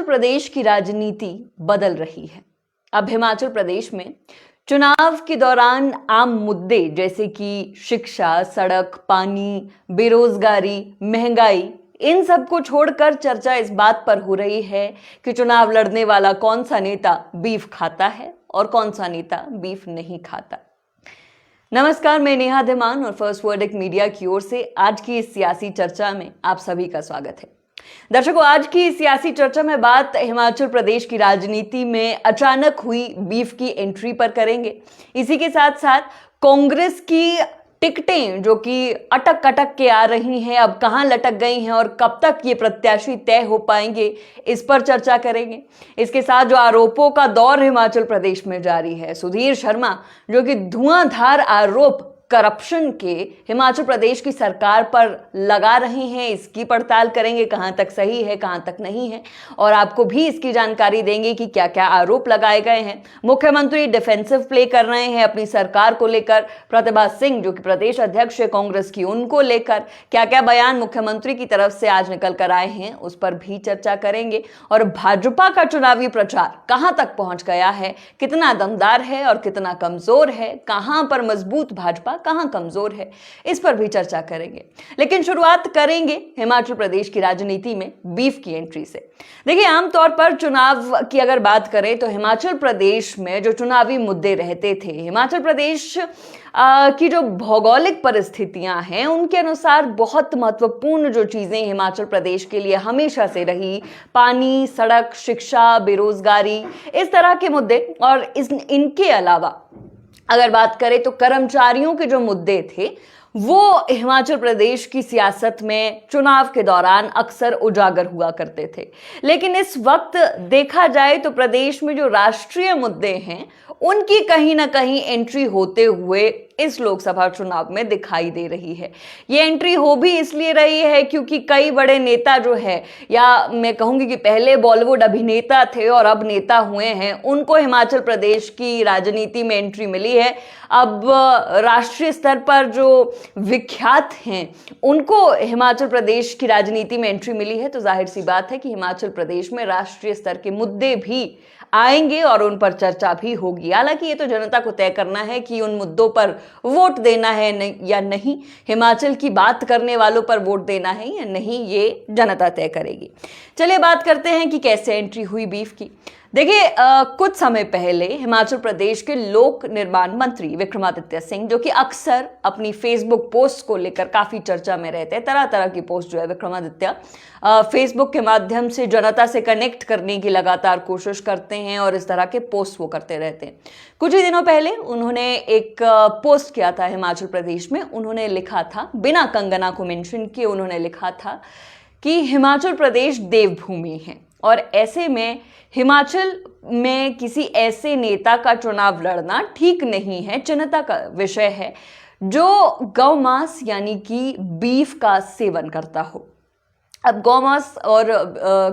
प्रदेश की राजनीति बदल रही है। अब हिमाचल प्रदेश में चुनाव के दौरान आम मुद्दे जैसे कि शिक्षा, सड़क, पानी, बेरोजगारी, महंगाई, इन सब को छोड़कर चर्चा इस बात पर हो रही है कि चुनाव लड़ने वाला कौन सा नेता बीफ खाता है और कौन सा नेता बीफ नहीं खाता। नमस्कार, मैं नेहा धीमान और फर्स्ट वर्डिक मीडिया की ओर से आज की इस सियासी चर्चा में आप सभी का स्वागत है। दर्शकों, आज की सियासी चर्चा में बात हिमाचल प्रदेश की राजनीति में अचानक हुई बीफ की एंट्री पर करेंगे। इसी के साथ साथ कांग्रेस की टिकटें जो कि अटक अटक के आ रही हैं, अब कहां लटक गई हैं और कब तक ये प्रत्याशी तय हो पाएंगे, इस पर चर्चा करेंगे। इसके साथ जो आरोपों का दौर हिमाचल प्रदेश में जारी है, सुधीर शर्मा जो कि धुआंधार आरोप करप्शन के हिमाचल प्रदेश की सरकार पर लगा रहे हैं, इसकी पड़ताल करेंगे, कहां तक सही है कहां तक नहीं है, और आपको भी इसकी जानकारी देंगे कि क्या क्या आरोप लगाए गए हैं। मुख्यमंत्री डिफेंसिव प्ले कर रहे हैं अपनी सरकार को लेकर। प्रतिभा सिंह जो कि प्रदेश अध्यक्ष है कांग्रेस की, उनको लेकर क्या क्या बयान मुख्यमंत्री की तरफ से आज निकल कर आए हैं, उस पर भी चर्चा करेंगे। और भाजपा का चुनावी प्रचार कहां तक पहुंच गया है, कितना दमदार है और कितना कमजोर है, कहां पर मजबूत भाजपा, कहां कमजोर है, इस पर भी चर्चा करेंगे। लेकिन शुरुआत करेंगे हिमाचल प्रदेश की राजनीति में बीफ की एंट्री से। देखिए, आमतौर पर चुनाव की अगर बात करें तो हिमाचल प्रदेश में जो चुनावी मुद्दे रहते थे, हिमाचल प्रदेश की जो भौगोलिक परिस्थितियां हैं उनके अनुसार बहुत महत्वपूर्ण जो चीजें हिमाचल प्रदेश के लिए हमेशा से रही, पानी, सड़क, शिक्षा, बेरोजगारी, इस तरह के मुद्दे। और इनके अलावा अगर बात करें तो कर्मचारियों के जो मुद्दे थे वो हिमाचल प्रदेश की सियासत में चुनाव के दौरान अक्सर उजागर हुआ करते थे। लेकिन इस वक्त देखा जाए तो प्रदेश में जो राष्ट्रीय मुद्दे हैं उनकी कहीं ना कहीं एंट्री होते हुए इस लोकसभा चुनाव में दिखाई दे रही है। ये एंट्री हो भी इसलिए रही है क्योंकि कई बड़े नेता जो है, या मैं कहूंगी कि पहले बॉलीवुड अभिनेता थे और अब नेता हुए हैं, उनको हिमाचल प्रदेश की राजनीति में एंट्री मिली है। अब राष्ट्रीय स्तर पर जो विख्यात हैं उनको हिमाचल प्रदेश की राजनीति में एंट्री मिली है, तो जाहिर सी बात है कि हिमाचल प्रदेश में राष्ट्रीय स्तर के मुद्दे भी आएंगे और उन पर चर्चा भी होगी। हालांकि ये तो जनता को तय करना है कि उन मुद्दों पर वोट देना है या नहीं, हिमाचल की बात करने वालों पर वोट देना है या नहीं, ये जनता तय करेगी। चलिए बात करते हैं कि कैसे एंट्री हुई बीफ की। देखिए, कुछ समय पहले हिमाचल प्रदेश के लोक निर्माण मंत्री विक्रमादित्य सिंह, जो कि अक्सर अपनी फेसबुक पोस्ट को लेकर काफी चर्चा में रहते हैं, तरह तरह की पोस्ट जो है विक्रमादित्य फेसबुक के माध्यम से जनता से कनेक्ट करने की लगातार कोशिश करते हैं और इस तरह के पोस्ट वो करते रहते हैं। कुछ ही दिनों पहले उन्होंने एक पोस्ट किया था हिमाचल प्रदेश में। उन्होंने लिखा था, बिना कंगना को मेंशन किए उन्होंने लिखा था कि हिमाचल प्रदेश देवभूमि है और ऐसे में हिमाचल में किसी ऐसे नेता का चुनाव लड़ना ठीक नहीं है, चिंता का विषय है जो गौमांस यानी कि बीफ का सेवन करता हो। अब गौमांस और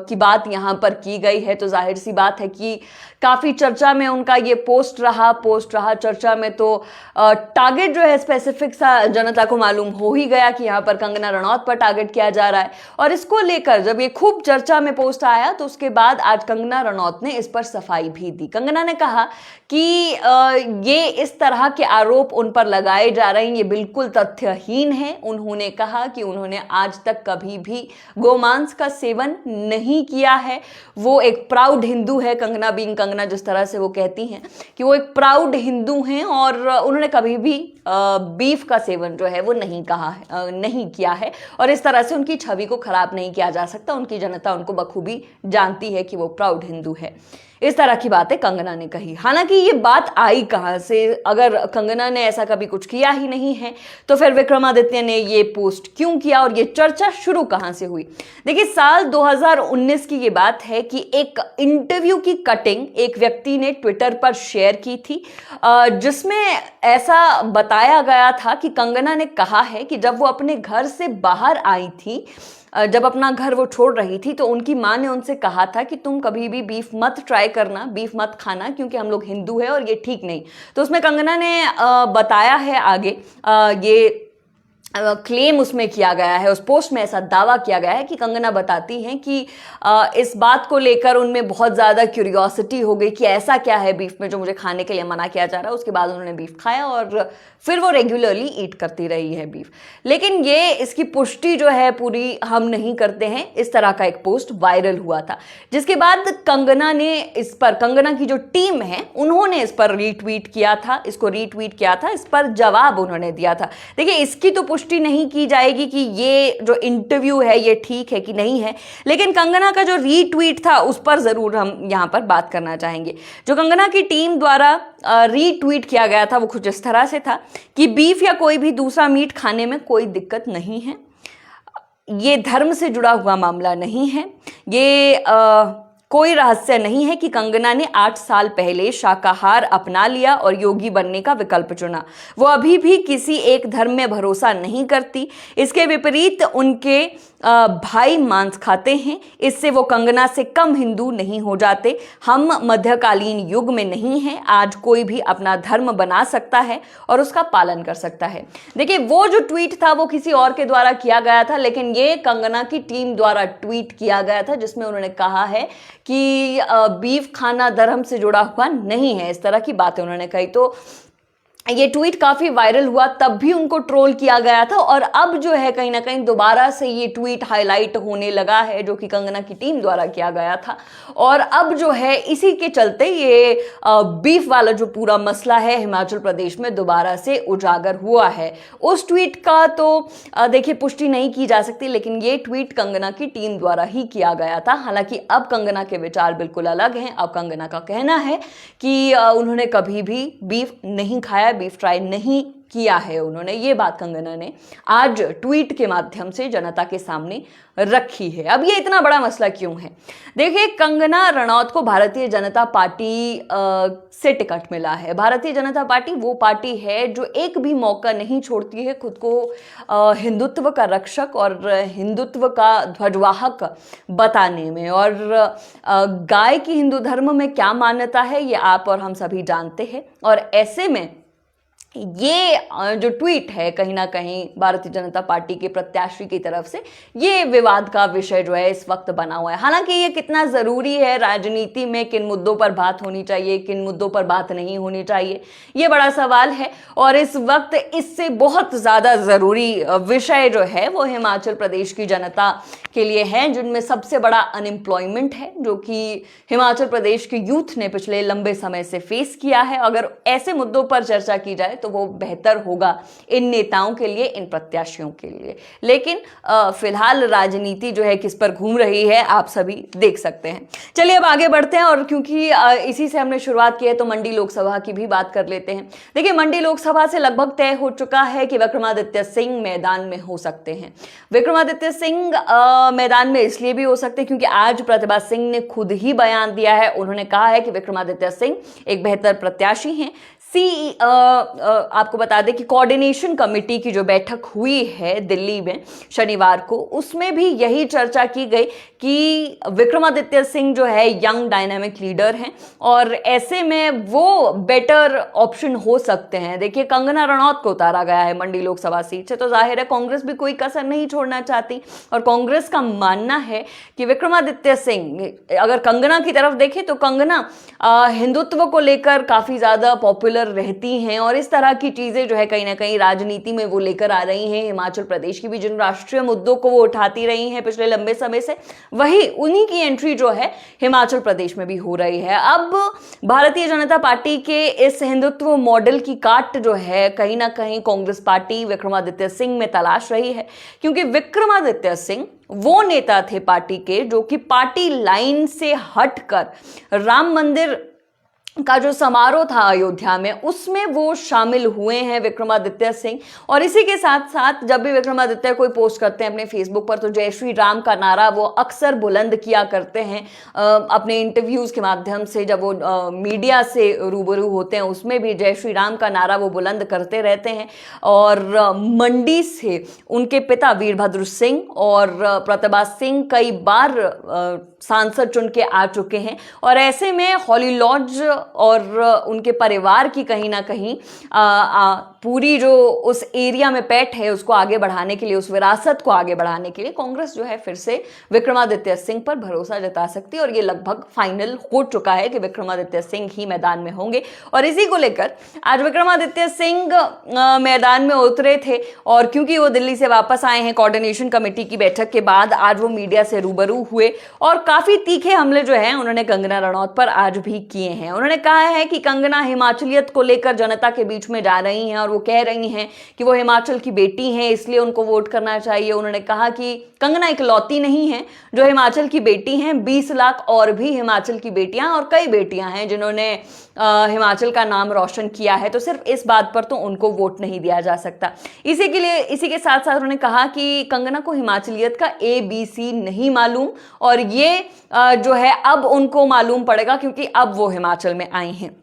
की बात यहाँ पर की गई है तो जाहिर सी बात है कि काफ़ी चर्चा में उनका ये पोस्ट रहा चर्चा में। तो टारगेट जो है स्पेसिफिक सा जनता को मालूम हो ही गया कि यहाँ पर कंगना रनौत पर टारगेट किया जा रहा है। और इसको लेकर जब ये खूब चर्चा में पोस्ट आया तो उसके बाद आज कंगना रनौत ने इस पर सफाई भी दी। कंगना ने कहा कि ये इस तरह के आरोप उन पर लगाए जा रहे हैं, ये बिल्कुल तथ्यहीन है। उन्होंने कहा कि उन्होंने आज तक कभी भी गोमांस का सेवन नहीं किया है। वो एक प्राउड हिंदू है, कंगना बीइंग कंगना, जिस तरह से वो कहती हैं कि वो एक प्राउड हिंदू हैं और उन्होंने कभी भी बीफ का सेवन जो है वो नहीं किया है और इस तरह से उनकी छवि को खराब नहीं किया जा सकता। उनकी जनता उनको बखूबी जानती है कि वो प्राउड हिंदू है। इस तरह की बातें कंगना ने कही। हालांकि ये बात आई कहां से? अगर कंगना ने ऐसा कभी कुछ किया ही नहीं है तो फिर विक्रमादित्य ने ये पोस्ट क्यों किया और ये चर्चा शुरू कहां से हुई? देखिए, साल 2019 की ये बात है कि एक इंटरव्यू की कटिंग एक व्यक्ति ने ट्विटर पर शेयर की थी, जिसमें ऐसा बताया गया था कि कंगना ने कहा है कि जब वो अपने घर से बाहर आई थी, जब अपना घर वो छोड़ रही थी, तो उनकी माँ ने उनसे कहा था कि तुम कभी भी बीफ मत ट्राई करना, बीफ मत खाना, क्योंकि हम लोग हिंदू हैं और ये ठीक नहीं। तो उसमें कंगना ने बताया है आगे ये क्लेम उसमें किया गया है, उस पोस्ट में ऐसा दावा किया गया है कि कंगना बताती हैं कि इस बात को लेकर उनमें बहुत ज़्यादा क्यूरियोसिटी हो गई कि ऐसा क्या है बीफ में जो मुझे खाने के लिए मना किया जा रहा है। उसके बाद उन्होंने बीफ खाया और फिर वो रेगुलरली ईट करती रही है बीफ। लेकिन ये इसकी पुष्टि जो है पूरी हम नहीं करते हैं। इस तरह का एक पोस्ट वायरल हुआ था, जिसके बाद कंगना ने इस पर, कंगना की जो टीम है उन्होंने इस पर रीट्वीट किया था, इस पर जवाब उन्होंने दिया था। देखिए, इसकी तो पुष्टि नहीं की जाएगी कि ये जो इंटरव्यू है ये ठीक है कि नहीं है, लेकिन कंगना का जो रीट्वीट था उस पर जरूर हम यहां पर बात करना चाहेंगे। जो कंगना की टीम द्वारा रीट्वीट किया गया था वो कुछ इस तरह से था कि बीफ या कोई भी दूसरा मीट खाने में कोई दिक्कत नहीं है, ये धर्म से जुड़ा हुआ मामला नहीं है, ये कोई रहस्य नहीं है कि कंगना ने 8 साल पहले शाकाहार अपना लिया और योगी बनने का विकल्प चुना। वो अभी भी किसी एक धर्म में भरोसा नहीं करती। इसके विपरीत उनके भाई मांस खाते हैं, इससे वो कंगना से कम हिंदू नहीं हो जाते। हम मध्यकालीन युग में नहीं हैं, आज कोई भी अपना धर्म बना सकता है और उसका पालन कर सकता है। देखिए, वो जो ट्वीट था वो किसी और के द्वारा किया गया था, लेकिन ये कंगना की टीम द्वारा ट्वीट किया गया था, जिसमें उन्होंने कहा है कि बीफ खाना धर्म से जुड़ा हुआ नहीं है। इस तरह की बातें उन्होंने कही। तो ये ट्वीट काफी वायरल हुआ, तब भी उनको ट्रोल किया गया था और अब जो है कहीं ना कहीं दोबारा से ये ट्वीट हाईलाइट होने लगा है, जो कि कंगना की टीम द्वारा किया गया था। और अब जो है इसी के चलते ये बीफ वाला जो पूरा मसला है हिमाचल प्रदेश में दोबारा से उजागर हुआ है। उस ट्वीट का तो देखिए पुष्टि नहीं की जा सकती, लेकिन ये ट्वीट कंगना की टीम द्वारा ही किया गया था। हालांकि अब कंगना के विचार बिल्कुल अलग हैं। अब कंगना का कहना है कि उन्होंने कभी भी बीफ नहीं खाया, बीफ ट्राई नहीं किया है उन्होंने। ये बात कंगना ने आज ट्वीट के माध्यम से जनता के सामने रखी है। अब ये इतना बड़ा मसला क्यों है? देखिए, कंगना रनौत को भारतीय जनता पार्टी से टिकट मिला है। भारतीय जनता पार्टी वो पार्टी है जो एक भी मौका नहीं छोड़ती है खुद को हिंदुत्व का रक्षक और हिंदुत्व का ध्वजवाहक बताने में। और गाय की हिंदू धर्म में क्या मान्यता है ये आप और हम सभी जानते हैं। और ऐसे में ये जो ट्वीट है कहीं ना कहीं भारतीय जनता पार्टी के प्रत्याशी की तरफ से ये विवाद का विषय जो है इस वक्त बना हुआ है। हालांकि ये कितना जरूरी है राजनीति में, किन मुद्दों पर बात होनी चाहिए, किन मुद्दों पर बात नहीं होनी चाहिए, ये बड़ा सवाल है। और इस वक्त इससे बहुत ज्यादा जरूरी विषय जो है वो हिमाचल प्रदेश की जनता के लिए है, जिनमें सबसे बड़ा अनएम्प्लॉयमेंट है, जो कि हिमाचल प्रदेश के यूथ ने पिछले लंबे समय से फेस किया है। अगर ऐसे मुद्दों पर चर्चा की जाए तो वो बेहतर होगा इन नेताओं के लिए, इन प्रत्याशियों के लिए। लेकिन फिलहाल राजनीति जो है किस पर घूम रही है आप सभी देख सकते हैं। चलिए अब आगे बढ़ते हैं, और क्योंकि इसी से हमने शुरुआत की है तो मंडी लोकसभा की भी बात कर लेते हैं। देखिए, मंडी लोकसभा से लगभग तय हो चुका है कि विक्रमादित्य सिंह मैदान में हो सकते हैं। विक्रमादित्य सिंह मैदान में इसलिए भी हो सकते हैं क्योंकि आज प्रतिभा सिंह ने खुद ही बयान दिया है। उन्होंने कहा है कि विक्रमादित्य सिंह एक बेहतर प्रत्याशी हैं। आपको बता दें कि कोऑर्डिनेशन कमेटी की जो बैठक हुई है दिल्ली में शनिवार को, उसमें भी यही चर्चा की गई कि विक्रमादित्य सिंह जो है यंग डायनामिक लीडर हैं और ऐसे में वो बेटर ऑप्शन हो सकते हैं। देखिए, कंगना रनौत को उतारा गया है मंडी लोकसभा सीट से, तो जाहिर है कांग्रेस भी कोई कसर नहीं छोड़ना चाहती। और कांग्रेस का मानना है कि विक्रमादित्य सिंह, अगर कंगना की तरफ देखें तो कंगना हिंदुत्व को लेकर काफी ज्यादा पॉपुलर रहती हैं और इस तरह की चीजें जो है कहीं ना कहीं राजनीति में वो लेकर आ रही हैं। हिमाचल प्रदेश की भी जिन राष्ट्रीय मुद्दों को वो उठाती रही हैं पिछले लंबे समय से, वही उन्हीं की एंट्री जो है हिमाचल प्रदेश में भी हो रही है। अब भारतीय जनता पार्टी के इस हिंदुत्व मॉडल की काट जो है कहीं ना कहीं कांग्रेस पार्टी विक्रमादित्य सिंह में तलाश रही है, क्योंकि विक्रमादित्य सिंह वो नेता थे पार्टी के जो कि पार्टी लाइन से हटकर राम मंदिर का जो समारोह था अयोध्या में, उसमें वो शामिल हुए हैं विक्रमादित्य सिंह। और इसी के साथ साथ जब भी विक्रमादित्य कोई पोस्ट करते हैं अपने फेसबुक पर तो जय श्री राम का नारा वो अक्सर बुलंद किया करते हैं। अपने इंटरव्यूज के माध्यम से जब वो मीडिया से रूबरू होते हैं उसमें भी जय श्री राम का नारा वो बुलंद करते रहते हैं। और मंडी से उनके पिता वीरभद्र सिंह और प्रतिभा सिंह कई बार सांसद चुन के आ चुके हैं। और ऐसे में हॉली लॉज और उनके परिवार की कहीं ना कहीं पूरी जो उस एरिया में पैठ है उसको आगे बढ़ाने के लिए, उस विरासत को आगे बढ़ाने के लिए कांग्रेस जो है फिर से विक्रमादित्य सिंह पर भरोसा जता सकती है और ये लगभग फाइनल हो चुका है कि विक्रमादित्य सिंह ही मैदान में होंगे। और इसी को लेकर आज विक्रमादित्य सिंह मैदान में उतरे थे और क्योंकि वो दिल्ली से वापस आए हैं कोऑर्डिनेशन कमेटी की बैठक के बाद, आज वो मीडिया से रूबरू हुए और काफी तीखे हमले जो है उन्होंने कंगना रनौत पर आज भी किए हैं। उन्होंने कहा है कि कंगना हिमाचलियत को लेकर जनता के बीच में जा रही हैं और वो कह रही हैं कि वो हिमाचल की बेटी हैं इसलिए उनको वोट करना चाहिए। उन्होंने कहा कि कंगना इकलौती नहीं है जो हिमाचल की बेटी हैं, 20 लाख और भी हिमाचल की बेटियां और कई बेटियां हैं जिन्होंने हिमाचल का नाम रोशन किया है, तो सिर्फ इस बात पर तो उनको वोट नहीं दिया जा सकता। इसी के साथ साथ उन्होंने कहा कि कंगना को हिमाचलियत का ABC नहीं मालूम और ये जो है अब उनको मालूम पड़ेगा क्योंकि अब वो हिमाचल में आई हैं।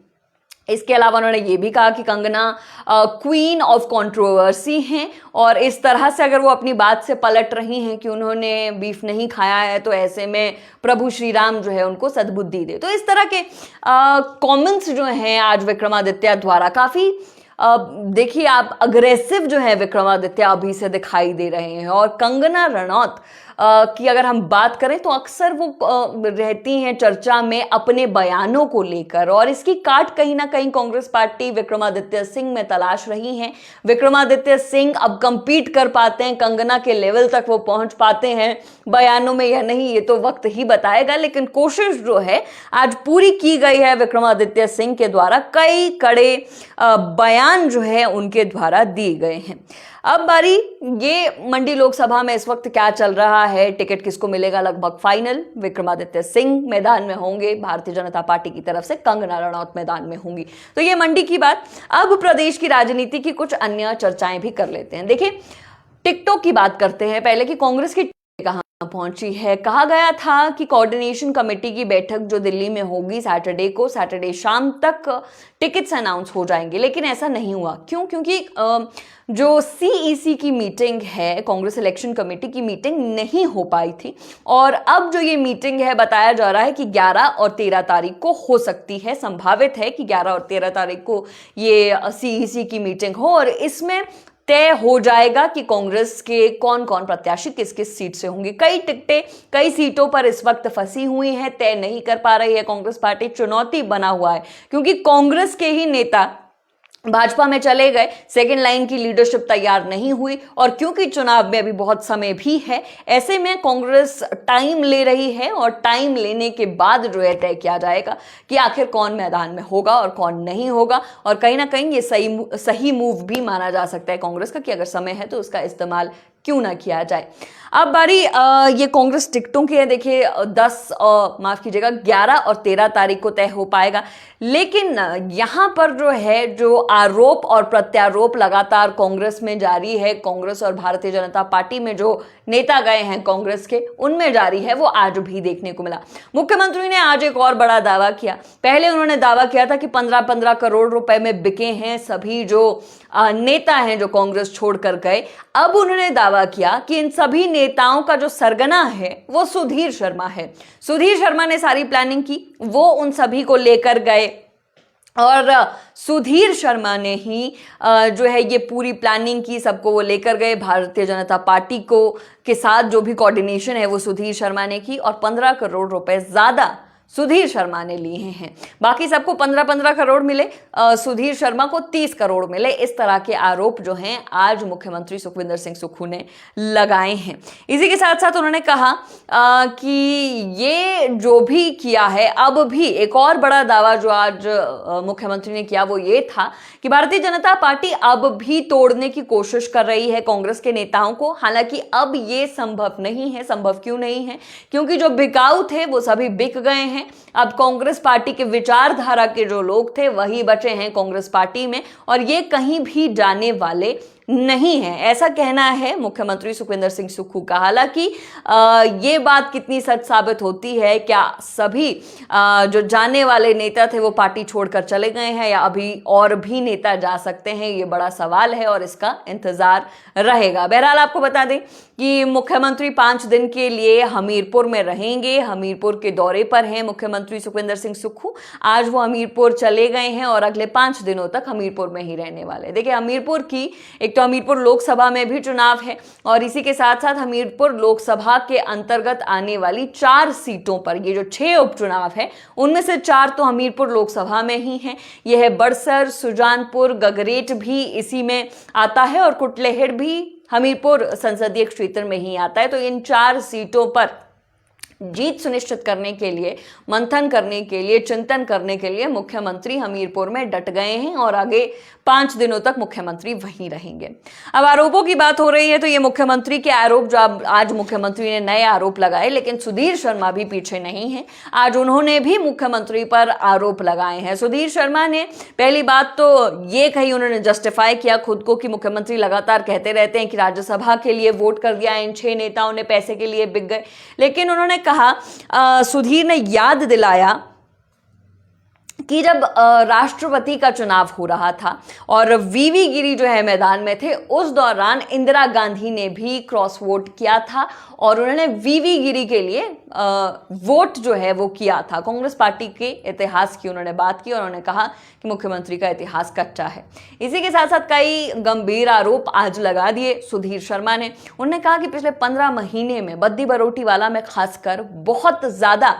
इसके अलावा उन्होंने ये भी कहा कि कंगना क्वीन ऑफ कंट्रोवर्सी हैं और इस तरह से अगर वो अपनी बात से पलट रही हैं कि उन्होंने बीफ नहीं खाया है तो ऐसे में प्रभु श्री राम जो है उनको सद्बुद्धि दे। तो इस तरह के कमेंट्स जो हैं आज विक्रमादित्य द्वारा काफी देखिए आप अग्रेसिव जो है विक्रमादित्य अभी से दिखाई दे रहे हैं। और कंगना रनौत की अगर हम बात करें तो अक्सर वो रहती हैं चर्चा में अपने बयानों को लेकर और इसकी काट कहीं ना कहीं कांग्रेस पार्टी विक्रमादित्य सिंह में तलाश रही है। विक्रमादित्य सिंह अब कंपीट कर पाते हैं, कंगना के लेवल तक वो पहुंच पाते हैं बयानों में या नहीं ये तो वक्त ही बताएगा, लेकिन कोशिश जो है आज पूरी की गई है विक्रमादित्य सिंह के द्वारा। कई कड़े बयान जो है उनके द्वारा दिए गए हैं। अब बारी ये मंडी लोकसभा में इस वक्त क्या चल रहा है, टिकट किसको मिलेगा, लगभग फाइनल विक्रमादित्य सिंह मैदान में होंगे, भारतीय जनता पार्टी की तरफ से कंगना रनौत मैदान में होंगी। तो ये मंडी की बात। अब प्रदेश की राजनीति की कुछ अन्य चर्चाएं भी कर लेते हैं। देखिए टिकटों की बात करते हैं पहले कि कांग्रेस की कहां पहुंची है। कहा गया था कि कोऑर्डिनेशन कमेटी की बैठक जो दिल्ली में होगी सैटरडे शाम तक टिकट्स अनाउंस हो जाएंगे, लेकिन ऐसा नहीं हुआ। क्यों? क्योंकि जो CEC की मीटिंग है, कांग्रेस इलेक्शन कमेटी की मीटिंग नहीं हो पाई थी और अब जो ये मीटिंग है बताया जा रहा है कि 11 और 13 तारीख को हो सकती है। संभावित है कि 11 और 13 तारीख को ये CEC की मीटिंग हो और इसमें तय हो जाएगा कि कांग्रेस के कौन कौन प्रत्याशी किस किस सीट से होंगे। कई टिकटें कई सीटों पर इस वक्त फंसी हुई हैं, तय नहीं कर पा रही है कांग्रेस पार्टी, चुनौती बना हुआ है क्योंकि कांग्रेस के ही नेता भाजपा में चले गए, सेकेंड लाइन की लीडरशिप तैयार नहीं हुई और क्योंकि चुनाव में अभी बहुत समय भी है, ऐसे में कांग्रेस टाइम ले रही है और टाइम लेने के बाद जो है तय किया जाएगा कि आखिर कौन मैदान में होगा और कौन नहीं होगा। और कहीं ना कहीं ये सही मूव भी माना जा सकता है कांग्रेस का कि अगर समय है तो उसका इस्तेमाल क्यों ना किया जाए। अब बारी ये कांग्रेस टिकटों की है। देखिए 11 और 13 तारीख को तय हो पाएगा, लेकिन यहां पर जो है जो आरोप और प्रत्यारोप लगातार कांग्रेस में जारी है, कांग्रेस और भारतीय जनता पार्टी में जो नेता गए हैं कांग्रेस के उनमें जारी है, वो आज भी देखने को मिला। मुख्यमंत्री ने आज एक और बड़ा दावा किया। पहले उन्होंने दावा किया था कि 15-15 करोड़ रुपए में बिके हैं सभी जो नेता हैं जो कांग्रेस छोड़कर गए। अब उन्होंने दावा किया कि इन सभी नेताओं का जो सरगना है वो सुधीर शर्मा है। सुधीर शर्मा ने सारी प्लानिंग की, वो उन सभी को लेकर गए और सुधीर शर्मा ने ही जो है ये पूरी प्लानिंग की, सबको वो लेकर गए। भारतीय जनता पार्टी को के साथ जो भी कोऑर्डिनेशन है वो सुधीर शर्मा ने की और 15 करोड़ रुपए ज्यादा सुधीर शर्मा ने लिए हैं। बाकी सबको 15-15 करोड़ मिले, सुधीर शर्मा को 30 करोड़ मिले। इस तरह के आरोप जो हैं आज मुख्यमंत्री सुखविंदर सिंह सुक्खू ने लगाए हैं। इसी के साथ साथ उन्होंने कहा कि ये जो भी किया है, अब भी एक और बड़ा दावा जो आज मुख्यमंत्री ने किया वो ये था कि भारतीय जनता पार्टी अब भी तोड़ने की कोशिश कर रही है कांग्रेस के नेताओं को। हालांकि अब ये संभव नहीं है। संभव क्यों नहीं है? क्योंकि जो बिकाऊ थे वो सभी बिक गए हैं। अब कांग्रेस पार्टी के विचारधारा के जो लोग थे वही बचे हैं कांग्रेस पार्टी में और ये कहीं भी जाने वाले नहीं है, ऐसा कहना है मुख्यमंत्री सुखविंदर सिंह सुक्खू का। हालांकि ये बात कितनी सच साबित होती है, क्या सभी जो जाने वाले नेता थे वो पार्टी छोड़कर चले गए हैं या अभी और भी नेता जा सकते हैं, ये बड़ा सवाल है और इसका इंतजार रहेगा। बहरहाल आपको बता दें कि मुख्यमंत्री 5 दिन के लिए हमीरपुर में रहेंगे। हमीरपुर के दौरे पर हैं मुख्यमंत्री सुखविंदर सिंह सुक्खू। आज वो हमीरपुर चले गए हैं और अगले 5 दिनों तक हमीरपुर में ही रहने वाले। देखिए, हमीरपुर की एक तो हमीरपुर लोकसभा में भी चुनाव है और इसी के साथ साथ हमीरपुर लोकसभा के अंतर्गत आने वाली 4 सीटों पर, ये जो 6 उपचुनाव है उनमें से 4 तो हमीरपुर लोकसभा में ही हैं। यह है बड़सर, सुजानपुर, गगरेट भी इसी में आता है और कुटलेहड़ भी हमीरपुर संसदीय क्षेत्र में ही आता है। तो इन 4 सीटों पर जीत सुनिश्चित करने के लिए, मंथन करने के लिए, चिंतन करने के लिए मुख्यमंत्री हमीरपुर में डट गए हैं और आगे 5 दिनों तक मुख्यमंत्री वहीं रहेंगे। अब आरोपों की बात हो रही है तो ये मुख्यमंत्री के आरोप, जो आज मुख्यमंत्री ने नए आरोप लगाए, लेकिन सुधीर शर्मा भी पीछे नहीं है। आज उन्होंने भी मुख्यमंत्री पर आरोप लगाए हैं। सुधीर शर्मा ने पहली बात तो ये कही, उन्होंने जस्टिफाई किया खुद को कि मुख्यमंत्री लगातार कहते रहते हैं कि राज्यसभा के लिए वोट कर दिया, इन 6 नेताओं ने पैसे के लिए बिक गए। लेकिन उन्होंने कहा, सुधीर ने याद दिलाया कि जब राष्ट्रपति का चुनाव हो रहा था और वीवी गिरी जो है मैदान में थे, उस दौरान इंदिरा गांधी ने भी क्रॉस वोट किया था और उन्होंने वीवी गिरी के लिए वोट जो है वो किया था। कांग्रेस पार्टी के इतिहास की उन्होंने बात की और उन्होंने कहा कि मुख्यमंत्री का इतिहास कच्चा है। इसी के साथ साथ कई गंभीर आरोप आज लगा दिए सुधीर शर्मा ने। उन्होंने कहा कि पिछले 15 महीने में बद्दी बरोटीवाला में खासकर बहुत ज्यादा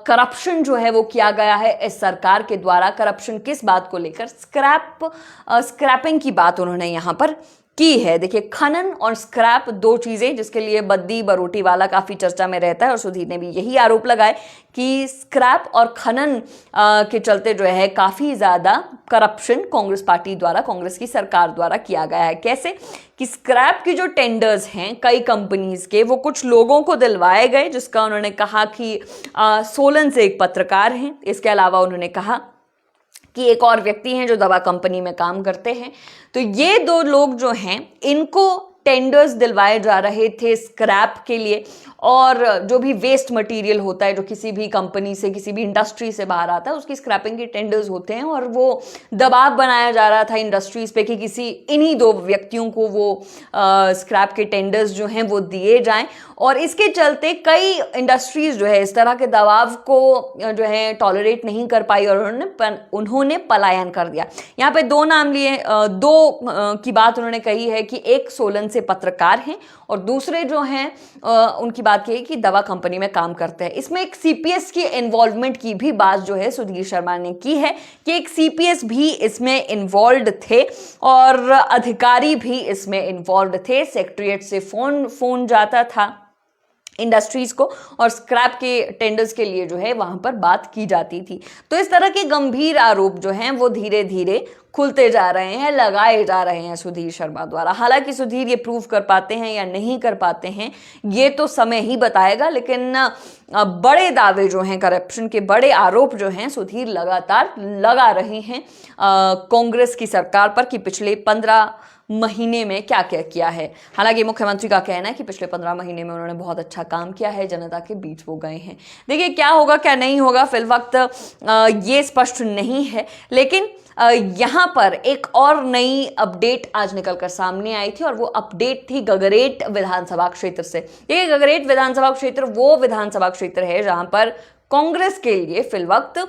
करप्शन जो है वो किया गया है इस सरकार के द्वारा। करप्शन किस बात को लेकर? स्क्रैपिंग की बात उन्होंने यहां पर की है। देखिए, खनन और स्क्रैप 2 चीजें जिसके लिए बद्दी बरोटीवाला काफी चर्चा में रहता है और सुधीर ने भी यही आरोप लगाए कि स्क्रैप और खनन के चलते जो है काफी ज्यादा करप्शन कांग्रेस पार्टी द्वारा, कांग्रेस की सरकार द्वारा किया गया है। कैसे कि स्क्रैप की जो टेंडर्स हैं कई कंपनीज के, वो कुछ लोगों को दिलवाए गए, जिसका उन्होंने कहा कि सोलन से एक पत्रकार हैं। इसके अलावा उन्होंने कहा कि एक और व्यक्ति हैं जो दवा कंपनी में काम करते हैं। तो ये 2 लोग जो हैं, इनको टेंडर्स दिलवाए जा रहे थे स्क्रैप के लिए, और जो भी वेस्ट मटेरियल होता है जो किसी भी कंपनी से, किसी भी इंडस्ट्री से बाहर आता है, उसकी स्क्रैपिंग के टेंडर्स होते हैं और वो दबाव बनाया जा रहा था इंडस्ट्रीज पे कि किसी इन्हीं 2 व्यक्तियों को वो स्क्रैप के टेंडर्स जो हैं वो दिए जाएं। और इसके चलते कई इंडस्ट्रीज जो है इस तरह के दबाव को जो है टॉलरेट नहीं कर पाई और उन्होंने पलायन कर दिया। यहाँ पे 2 नाम लिए, 2 की बात उन्होंने कही है कि एक सोलन से पत्रकार हैं और दूसरे जो हैं उनकी बात की है कि दवा कंपनी में काम करते हैं। इसमें एक सीपीएस की इन्वॉल्वमेंट की भी बात जो है सुधीर शर्मा ने की है कि एक सीपीएस भी इसमें इन्वॉल्व थे और अधिकारी भी इसमें इन्वॉल्व थे। सेक्रेटरीट से फोन जाता था इंडस्ट्रीज को और स्क्रैप के टेंडर्स के लिए जो है वहां पर बात की जाती थी। तो इस तरह के गंभीर आरोप जो हैं वो धीरे धीरे खुलते जा रहे हैं, लगाए जा रहे हैं सुधीर शर्मा द्वारा। हालांकि सुधीर ये प्रूव कर पाते हैं या नहीं कर पाते हैं ये तो समय ही बताएगा, लेकिन बड़े दावे जो हैं, करप्शन के बड़े आरोप जो हैं सुधीर लगातार लगा रहे हैं कांग्रेस की सरकार पर कि पिछले 15 महीने में क्या क्या किया है। हालांकि मुख्यमंत्री का कहना है कि पिछले 15 महीने में उन्होंने बहुत अच्छा काम किया है, जनता के बीच वो गए हैं। देखिए, क्या होगा क्या नहीं होगा फिल वक्त ये स्पष्ट नहीं है, लेकिन यहाँ पर एक और नई अपडेट आज निकलकर सामने आई थी और वो अपडेट थी गगरेट विधानसभा क्षेत्र से। ये गगरेट विधानसभा क्षेत्र वो विधानसभा क्षेत्र है जहां पर कांग्रेस के लिए फिल वक्त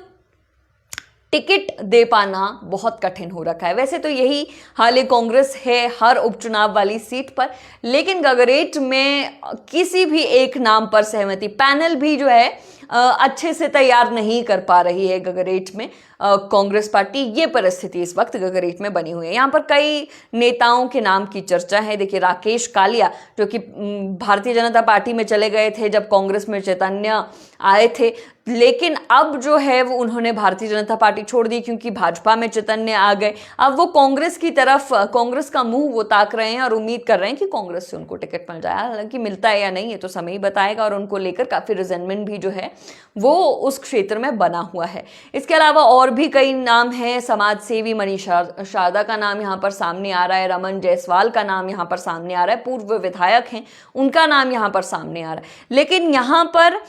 टिकट दे पाना बहुत कठिन हो रखा है। वैसे तो यही हाल कांग्रेस है हर उपचुनाव वाली सीट पर, लेकिन गगरेट में किसी भी एक नाम पर सहमति पैनल भी जो है अच्छे से तैयार नहीं कर पा रही है गगरेट में कांग्रेस पार्टी। ये परिस्थिति इस वक्त गगरेट में बनी हुई है। यहाँ पर कई नेताओं के नाम की चर्चा है। देखिए, राकेश कालिया जो कि भारतीय जनता पार्टी में चले गए थे जब कांग्रेस में चैतन्य आए थे, लेकिन अब जो है वो उन्होंने भारतीय जनता पार्टी छोड़ दी क्योंकि भाजपा में चैतन्य आ गए। अब वो कांग्रेस की तरफ, कांग्रेस का मुंह वो ताक रहे हैं और उम्मीद कर रहे हैं कि कांग्रेस से उनको टिकट मिल जाए। हालांकि मिलता है या नहीं ये तो समय ही बताएगा और उनको लेकर काफी रिजेंटमेंट भी जो है वो उस क्षेत्र में बना हुआ है। इसके अलावा और भी कई नाम हैं, समाज सेवी मनीषा शारदा का नाम यहाँ पर सामने आ रहा है, रमन जायसवाल का नाम यहाँ पर सामने आ रहा है, पूर्व विधायक हैं उनका नाम यहाँ पर सामने आ रहा है। लेकिन यहाँ पर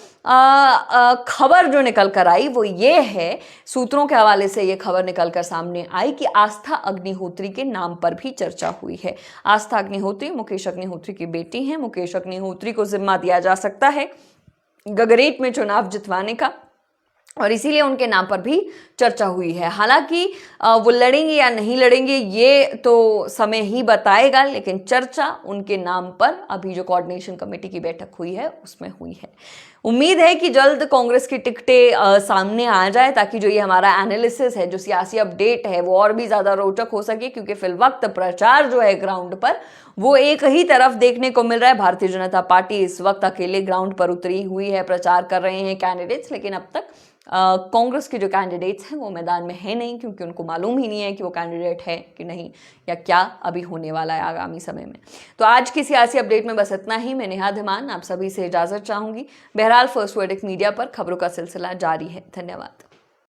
खबर जो निकल कर आई वो ये है, सूत्रों के हवाले से ये खबर निकल कर सामने आई कि आस्था अग्निहोत्री के नाम पर भी चर्चा हुई है। आस्था अग्निहोत्री मुकेश अग्निहोत्री की बेटी हैं। मुकेश अग्निहोत्री को जिम्मा दिया जा सकता है गगरेट में चुनाव जितवाने का, और इसीलिए उनके नाम पर भी चर्चा हुई है। हालांकि वो लड़ेंगे या नहीं लड़ेंगे ये तो समय ही बताएगा, लेकिन चर्चा उनके नाम पर अभी जो कोऑर्डिनेशन कमेटी की बैठक हुई है उसमें हुई है। उम्मीद है कि जल्द कांग्रेस की टिकटें सामने आ जाए, ताकि जो ये हमारा एनालिसिस है, जो सियासी अपडेट है, वो और भी ज़्यादा रोचक हो सके, क्योंकि फिलवक्त प्रचार जो है ग्राउंड पर वो एक ही तरफ देखने को मिल रहा है। भारतीय जनता पार्टी इस वक्त अकेले ग्राउंड पर उतरी हुई है, प्रचार कर रहे हैं कैंडिडेट्स, लेकिन अब तक कांग्रेस के जो कैंडिडेट्स हैं वो मैदान में है नहीं, क्योंकि उनको मालूम ही नहीं है कि वो कैंडिडेट है कि नहीं, या क्या अभी होने वाला है आगामी समय में। तो आज की सियासी अपडेट में बस इतना ही। मैं नेहा धीमान आप सभी से इजाजत चाहूंगी। बहरहाल फर्स्ट वर्डिक्ट मीडिया पर खबरों का सिलसिला जारी है। धन्यवाद।